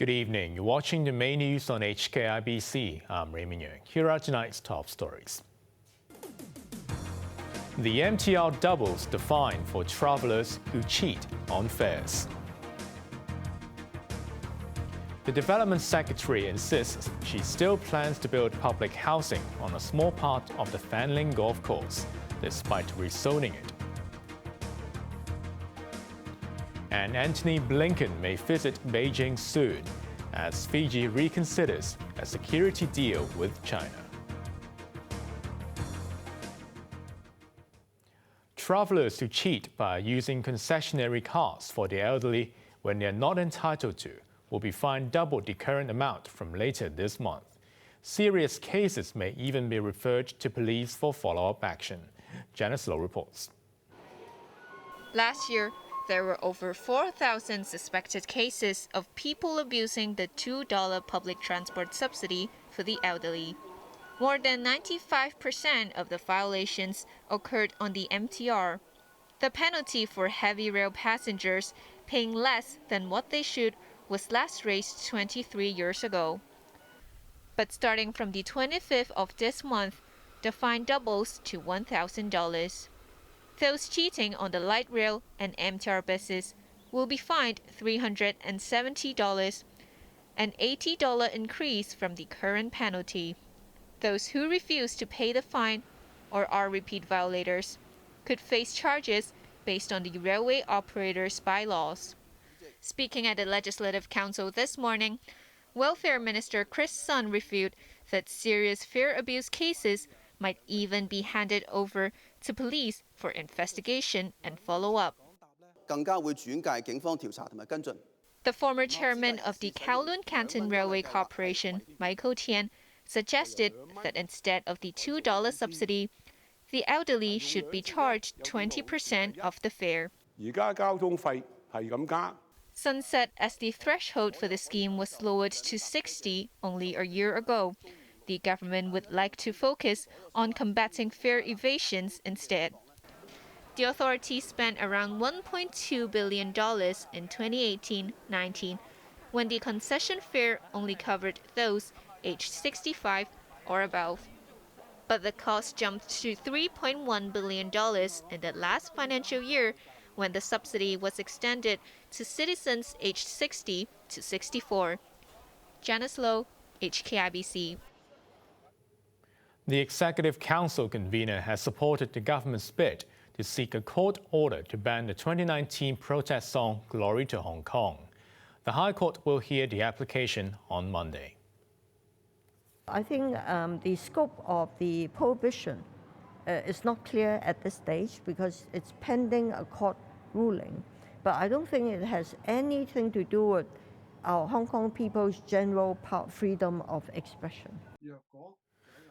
Good evening. You're watching the main news on HKIBC. I'm Raymond Yeung. Here are tonight's top stories. The MTR doubles the fine for travelers who cheat on fares. The Development Secretary insists she still plans to build public housing on a small part of the Fanling golf course, despite rezoning it. And Antony Blinken may visit Beijing soon, as Fiji reconsiders a security deal with China. Travelers who cheat by using concessionary cars for the elderly when they are not entitled to will be fined double the current amount from later this month. Serious cases may even be referred to police for follow-up action. Janice Low reports. Last year, there were over 4,000 suspected cases of people abusing the $2 public transport subsidy for the elderly. More than 95% of the violations occurred on the MTR. The penalty for heavy rail passengers paying less than what they should was last raised 23 years ago. But starting from the 25th of this month, the fine doubles to $1,000. Those cheating on the light rail and MTR buses will be fined $370, an $80 increase from the current penalty. Those who refuse to pay the fine or are repeat violators could face charges based on the railway operator's bylaws. Speaking at the Legislative Council this morning, Welfare Minister Chris Sun revealed that serious fare abuse cases might even be handed over to police for investigation and follow-up. The former chairman of the Kowloon Canton Railway Corporation, Michael Tian, suggested that instead of the $2 subsidy, the elderly should be charged 20% of the fare. Sun said as the threshold for the scheme was lowered to 60 only a year ago, the government would like to focus on combating fare evasions instead. The authorities spent around $1.2 billion in 2018-19, when the concession fare only covered those aged 65 or above. But the cost jumped to $3.1 billion in the last financial year, when the subsidy was extended to citizens aged 60 to 64. Janice Low, HKIBC. The Executive Council convener has supported the government's bid to seek a court order to ban the 2019 protest song Glory to Hong Kong. The High Court will hear the application on Monday. I think the scope of the prohibition is not clear at this stage because it's pending a court ruling. But I don't think it has anything to do with our Hong Kong people's general freedom of expression.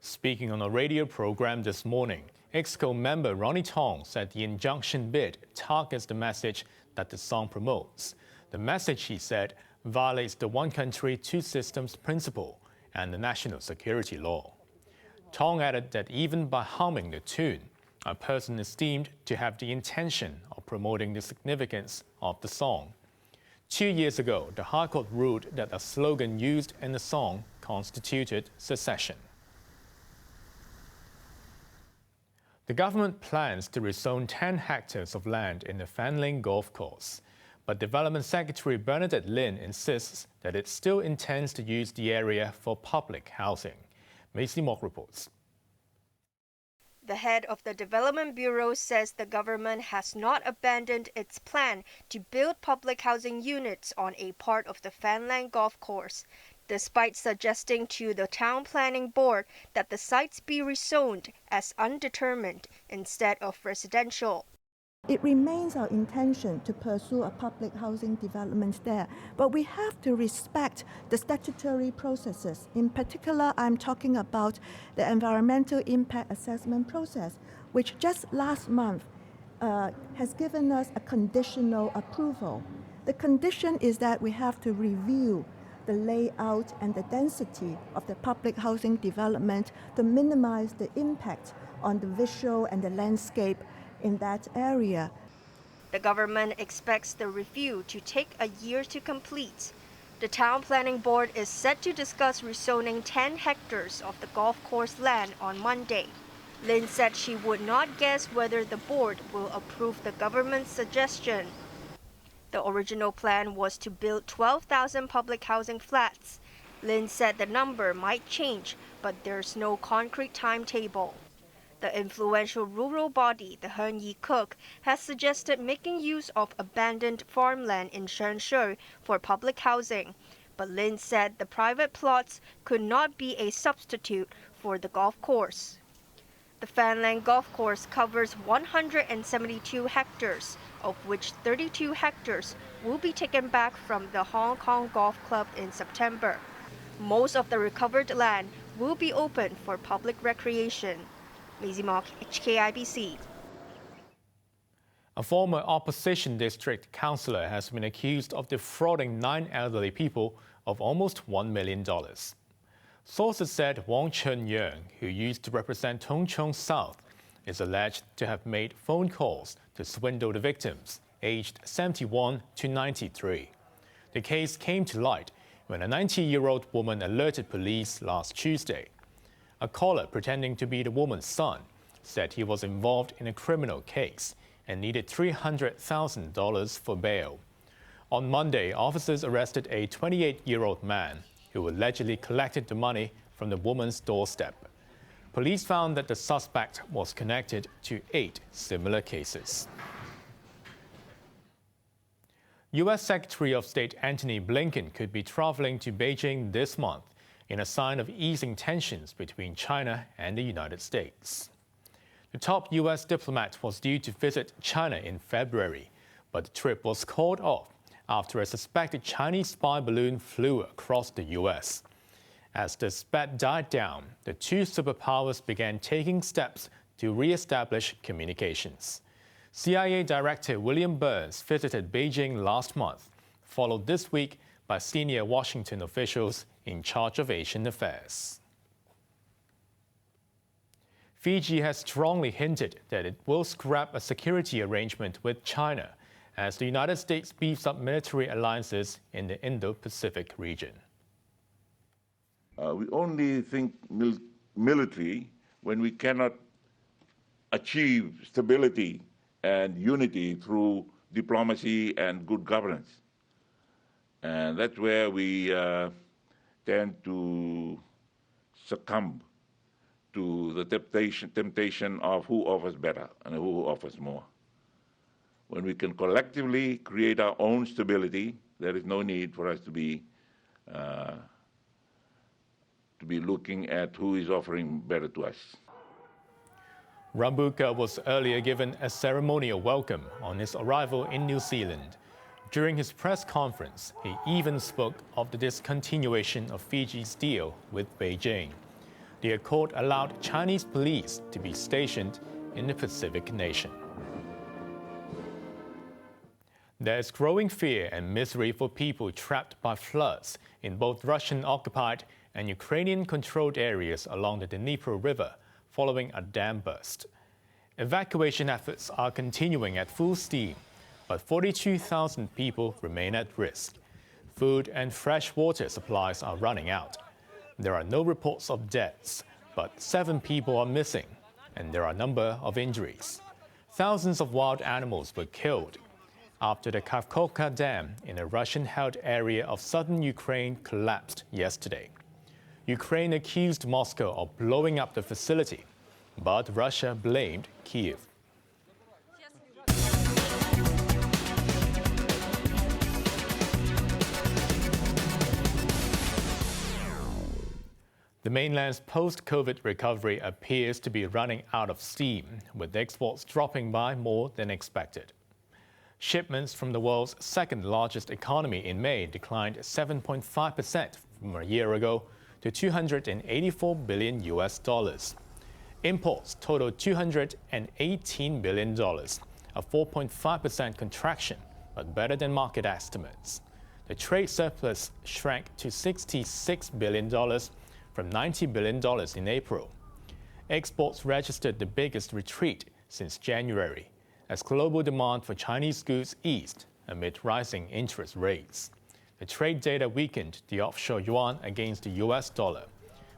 Speaking on a radio program this morning, EXCO member Ronnie Tong said the injunction bid targets the message that the song promotes. The message, he said, violates the one country, two systems principle and the national security law. Tong added that even by humming the tune, a person is deemed to have the intention of promoting the significance of the song. 2 years ago, the High Court ruled that a slogan used in the song constituted secession. The government plans to rezone 10 hectares of land in the Fanling golf course. But Development Secretary Bernadette Lin insists that it still intends to use the area for public housing. Macy Mock reports. The head of the Development Bureau says the government has not abandoned its plan to build public housing units on a part of the Fanling golf course, despite suggesting to the Town Planning Board that the sites be rezoned as undetermined instead of residential. It remains our intention to pursue a public housing development there, but we have to respect the statutory processes. In particular, I'm talking about the environmental impact assessment process, which just last month has given us a conditional approval. The condition is that we have to review the layout and the density of the public housing development to minimize the impact on the visual and the landscape in that area. The government expects the review to take a year to complete. The town planning board is set to discuss rezoning 10 hectares of the golf course land on Monday. Lin said she would not guess whether the board will approve the government's suggestion. The original plan was to build 12,000 public housing flats. Lin said the number might change, but there's no concrete timetable. The influential rural body, the Heung Cook, has suggested making use of abandoned farmland in Shenzhen for public housing, but Lin said the private plots could not be a substitute for the golf course. The Fanling golf course covers 172 hectares, of which 32 hectares will be taken back from the Hong Kong Golf Club in September. Most of the recovered land will be open for public recreation. Maisie Mock, HKIBC. A former opposition district councillor has been accused of defrauding 9 elderly people of almost $1 million. Sources said Raymond Yeung, who used to represent Tung Chung South, is alleged to have made phone calls to swindle the victims, aged 71 to 93. The case came to light when a 90-year-old woman alerted police last Tuesday. A caller pretending to be the woman's son said he was involved in a criminal case and needed $300,000 for bail. On Monday, officers arrested a 28-year-old man who allegedly collected the money from the woman's doorstep. Police found that the suspect was connected to 8 similar cases. U.S. Secretary of State Antony Blinken could be traveling to Beijing this month in a sign of easing tensions between China and the United States. The top U.S. diplomat was due to visit China in February, but the trip was called off after a suspected Chinese spy balloon flew across the U.S. As the spat died down, the two superpowers began taking steps to re-establish communications. CIA Director William Burns visited Beijing last month, followed this week by senior Washington officials in charge of Asian affairs. Fiji has strongly hinted that it will scrap a security arrangement with China as the United States beefs up military alliances in the Indo-Pacific region. We only think military when we cannot achieve stability and unity through diplomacy and good governance. And that's where we tend to succumb to the temptation of who offers better and who offers more. When we can collectively create our own stability, there is no need for us to be looking at who is offering better to us. Rabuka was earlier given a ceremonial welcome on his arrival in New Zealand. During his press conference, he even spoke of the discontinuation of Fiji's deal with Beijing. The accord allowed Chinese police to be stationed in the Pacific nation. There is growing fear and misery for people trapped by floods in both Russian-occupied and Ukrainian-controlled areas along the Dnipro River following a dam burst. Evacuation efforts are continuing at full steam, but 42,000 people remain at risk. Food and fresh water supplies are running out. There are no reports of deaths, but 7 people are missing, and there are a number of injuries. Thousands of wild animals were killed after the Kakhovka Dam in a Russian-held area of southern Ukraine collapsed yesterday. Ukraine accused Moscow of blowing up the facility, but Russia blamed Kyiv. The mainland's post-COVID recovery appears to be running out of steam, with exports dropping by more than expected. Shipments from the world's second-largest economy in May declined 7.5% from a year ago to $284 billion. Imports totaled $218 billion, a 4.5% contraction, but better than market estimates. The trade surplus shrank to $66 billion from $90 billion in April. Exports registered the biggest retreat since January, as global demand for Chinese goods eased amid rising interest rates. The The trade data weakened the offshore yuan against the US dollar,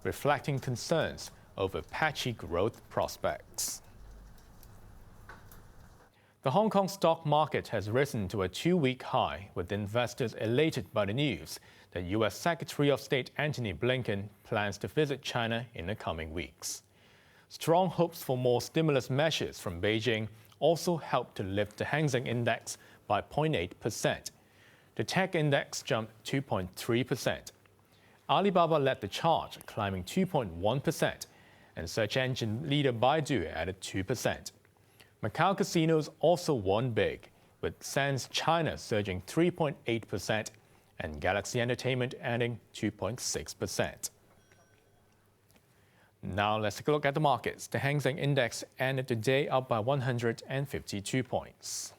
reflecting concerns over patchy growth prospects. The Hong Kong stock market has risen to a 2-week high, with investors elated by the news that US Secretary of State Antony Blinken plans to visit China in the coming weeks. Strong hopes for more stimulus measures from Beijing also helped to lift the Hang Seng Index by 0.8%. The tech index jumped 2.3%. Alibaba led the charge, climbing 2.1%, and search engine leader Baidu added 2%. Macau casinos also won big, with Sands China surging 3.8% and Galaxy Entertainment adding 2.6%. Now let's take a look at the markets. The Hang Seng Index ended the day up by 152 points.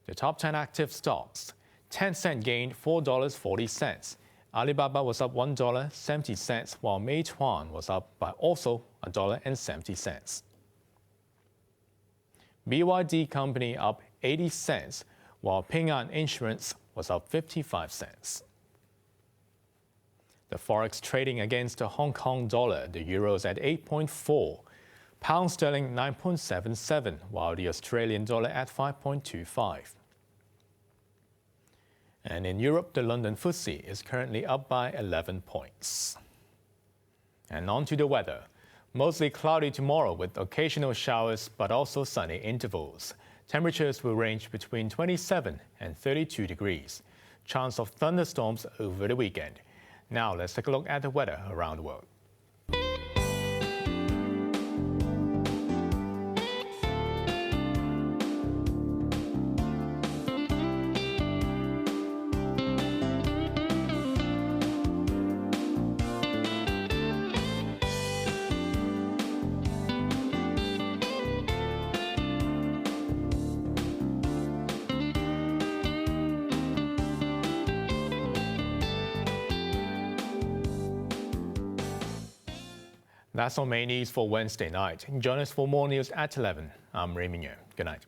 The top 10 active stocks. Tencent gained $4.40. Alibaba was up $1.70, while Meituan was up by also $1.70. BYD Company up 80 cents, while Ping An Insurance was up 55 cents. The forex trading against the Hong Kong dollar, the euro is at 8.4, pound sterling 9.77, while the Australian dollar at 5.25. And in Europe, the London FTSE is currently up by 11 points. And on to the weather. Mostly cloudy tomorrow with occasional showers, but also sunny intervals. Temperatures will range between 27 and 32 degrees. Chance of thunderstorms over the weekend. Now let's take a look at the weather around the world. That's our main news for Wednesday night. Join us for more news at 11. I'm Raymond Yeung. Good night.